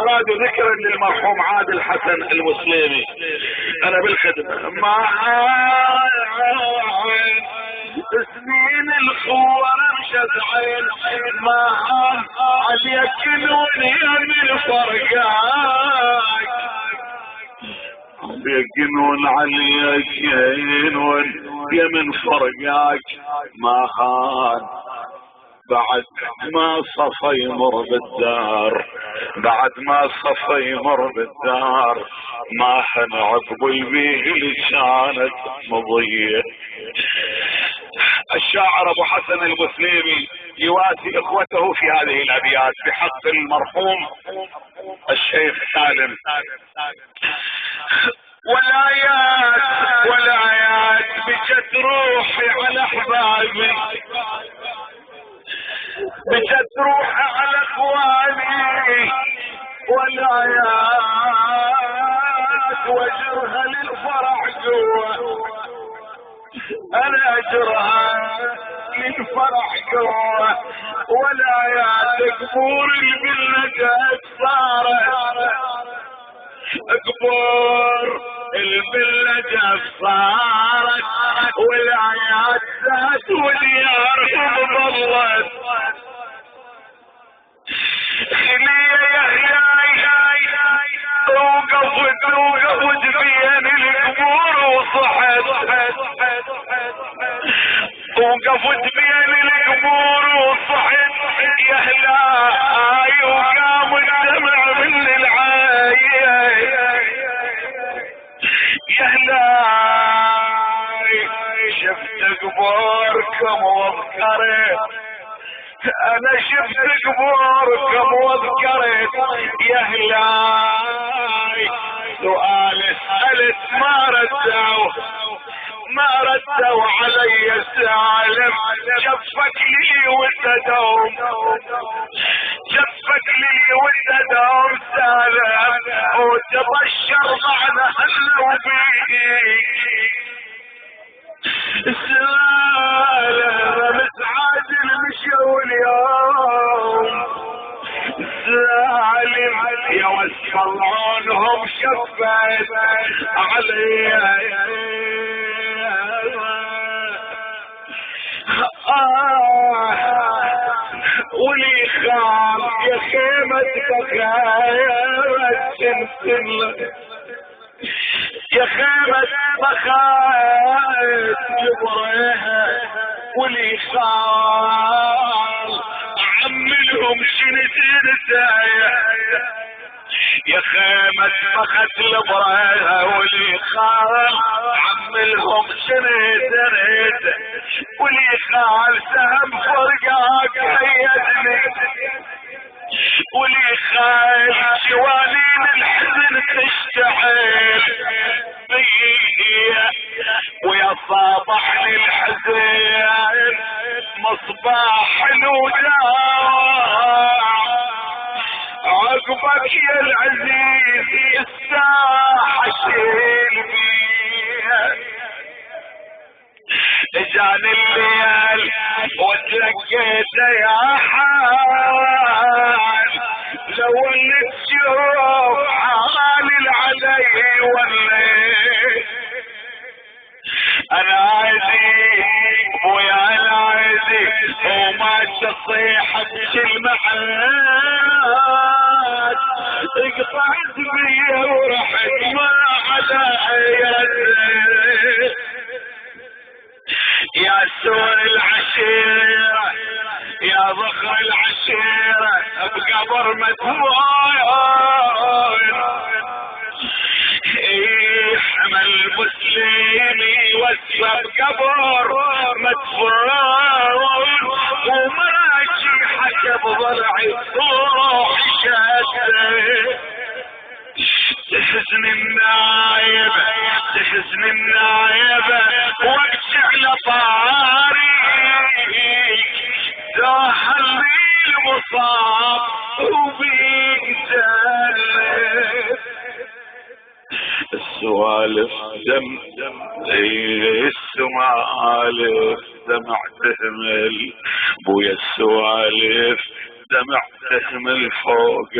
ارادوا ذكرا للمرحوم عادل حسن المسلمي. انا بالخدمة ما سنين الخوة رمشت عين ما عليك نوني من فرقاك يقنون عليك ينون يا من فرقاك ما هان بعد ما صفى يمر بالدار بعد ما صفى يمر بالدار ما هنعقب البيه اللي كانت مضيه. الشاعر ابو حسن المسلمي يواسي اخوته في هذه الابيات بحق المرحوم الشيخ سالم. ولايات بجت روحي على احبابي بجت روحي على اخواني ولايات واجرها للفرح جوا انا اجرها للفرح جوا ولايات قبور البلد صارت قبور البلد صارت والعيات ذات وديارهم ظلت خليه وقفت بين القبور وصحت وقفت بين القبور وصحت يا هلاي وقام الدمع من العاي يا هلاي شفت قبوركم وذكرت انا شفت قبوركم وذكرت يا هلاي سؤال سألت ما ردوا علي سالم شفك لي وانت دوم شفك لي وانت دوم سالم وتبشر معنا هلا بيك سالم مسعد المشوا اليوم سالم يا وسخ عونهم شفت علي ولي خام يا خيمتك خيمت سنسن يا خيمة بخايت جبريها ولي خام عملهم شنتين سايا يا خيمة بخت لبريها ولي خام عملهم شنتين ولي خال سهم فرقاك هيدني ولي خال شوالين الحزن تشتعل بيه ويا صابح للحزن مصباح الوداع عقبك يا العزيز الساحة شيل بيه اجاني الليل وتلقيت يا حال لو اللي تشوف حالي العلي والليل انا عايزي ويا انا عايزي وما تصيح بكلمة اقطعت بي ورحت ما على يدي يا سور العشيرة يا ضخر العشيرة بقبر مدفون حمل مسلمي وسع بقبر مدفون وماشي حسب ضلعي روح شاسه تحزن النايبة تحزن النايبة وقت على طاريك داخل المصاب وبيك زلت السوالف دم السوالف دمع تهمل بويا السوالف دمع تهمل فوق